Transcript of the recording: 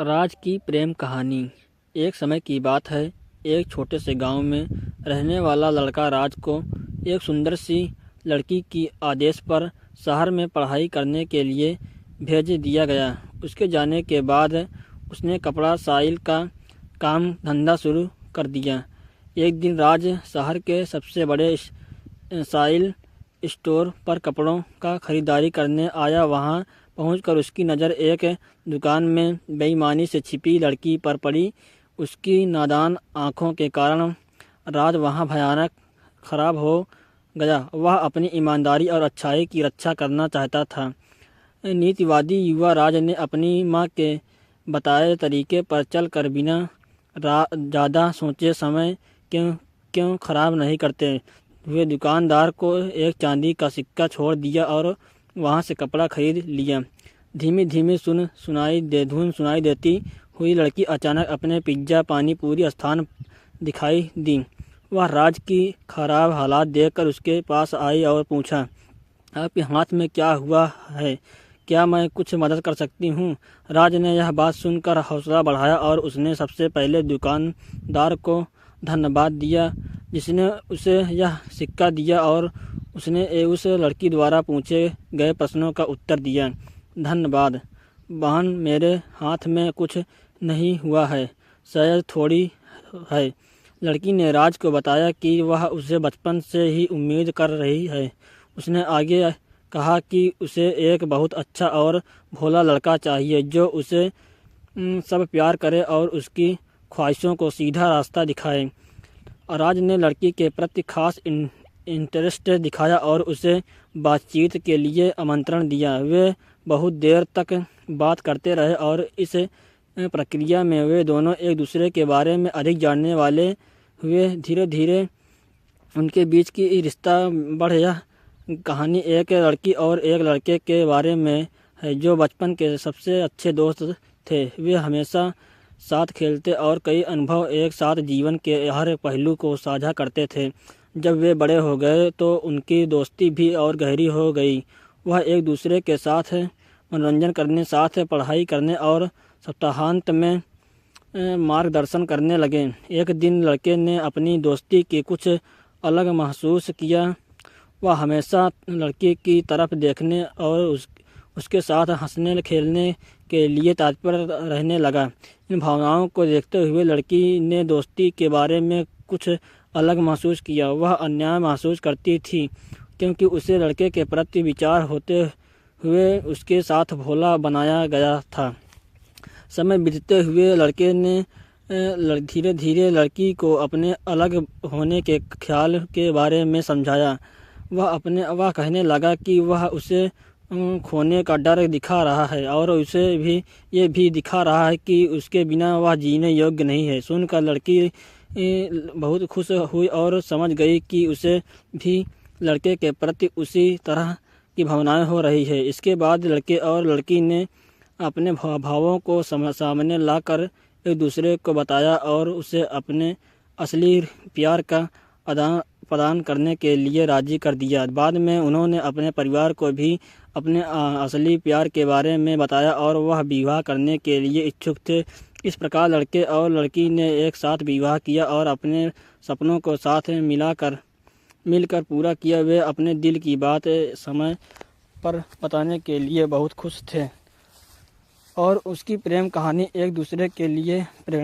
राज की प्रेम कहानी। एक समय की बात है। एक छोटे से गांव में रहने वाला लड़का राज को एक सुंदर सी लड़की की आदेश पर शहर में पढ़ाई करने के लिए भेज दिया गया। उसके जाने के बाद उसने कपड़ा साइल का काम धंधा शुरू कर दिया। एक दिन राज शहर के सबसे बड़े साइल स्टोर पर कपड़ों का खरीदारी करने आया। वहां पहुंचकर उसकी नज़र एक दुकान में बेईमानी से छिपी लड़की पर पड़ी। उसकी नादान आंखों के कारण राज वहां भयानक खराब हो गया। वह अपनी ईमानदारी और अच्छाई की रक्षा करना चाहता था। नीतिवादी युवा राज ने अपनी मां के बताए तरीके पर चलकर बिना ज़्यादा सोचे समय क्यों खराब नहीं करते हुए दुकानदार को एक चांदी का सिक्का छोड़ दिया और वहां से कपड़ा खरीद लिया। धीमी धीमी धुन सुनाई देती हुई लड़की अचानक अपने पिज्जा पानी पूरी स्थान दिखाई दी। वह राज की खराब हालात देखकर उसके पास आई और पूछा, आपके हाथ में क्या हुआ है? क्या मैं कुछ मदद कर सकती हूँ? राज ने यह बात सुनकर हौसला बढ़ाया और उसने सबसे पहले दुकानदार को धन्यवाद दिया जिसने उसे यह सिक्का दिया और उसने उस लड़की द्वारा पूछे गए प्रश्नों का उत्तर दिया। धन्यवाद बहन, मेरे हाथ में कुछ नहीं हुआ है, शायद थोड़ी है। लड़की ने राज को बताया कि वह उसे बचपन से ही उम्मीद कर रही है। उसने आगे कहा कि उसे एक बहुत अच्छा और भोला लड़का चाहिए जो उसे सब प्यार करे और उसकी ख्वाहिशों को सीधा रास्ता दिखाए। राज ने लड़की के प्रति खास इंटरेस्ट दिखाया और उसे बातचीत के लिए आमंत्रण दिया। वे बहुत देर तक बात करते रहे और इस प्रक्रिया में वे दोनों एक दूसरे के बारे में अधिक जानने वाले हुए। धीरे धीरे उनके बीच की रिश्ता बढ़। यह कहानी एक लड़की और एक लड़के के बारे में है जो बचपन के सबसे अच्छे दोस्त थे। वे हमेशा साथ खेलते और कई अनुभव एक साथ जीवन के हर पहलू को साझा करते थे। जब वे बड़े हो गए तो उनकी दोस्ती भी और गहरी हो गई। वह एक दूसरे के साथ मनोरंजन करने, साथ पढ़ाई करने और सप्ताहांत में मार्गदर्शन करने लगे। एक दिन लड़के ने अपनी दोस्ती की कुछ अलग महसूस किया। वह हमेशा लड़की की तरफ देखने और उसके साथ हंसने खेलने के लिए तत्पर रहने लगा। इन भावनाओं को देखते हुए लड़की ने दोस्ती के बारे में कुछ अलग महसूस किया। वह अन्याय महसूस करती थी क्योंकि उसे लड़के के प्रति विचार होते हुए उसके साथ भोला बनाया गया था। समय बीतते हुए लड़के ने धीरे धीरे लड़की को अपने अलग होने के ख्याल के बारे में समझाया। वह कहने लगा कि वह उसे खोने का डर दिखा रहा है और उसे भी ये भी दिखा रहा है कि उसके बिना वह जीने योग्य नहीं है। सुनकर लड़की बहुत खुश हुई और समझ गई कि उसे भी लड़के के प्रति उसी तरह की भावनाएं हो रही है। इसके बाद लड़के और लड़की ने अपने भावों को सामने लाकर एक दूसरे को बताया और उसे अपने असली प्यार का आदान प्रदान करने के लिए राजी कर दिया। बाद में उन्होंने अपने परिवार को भी अपने असली प्यार के बारे में बताया और वह विवाह करने के लिए इच्छुक थे। इस प्रकार लड़के और लड़की ने एक साथ विवाह किया और अपने सपनों को साथ मिलकर पूरा किया। वे अपने दिल की बात समय पर बताने के लिए बहुत खुश थे और उसकी प्रेम कहानी एक दूसरे के लिए प्रेरणा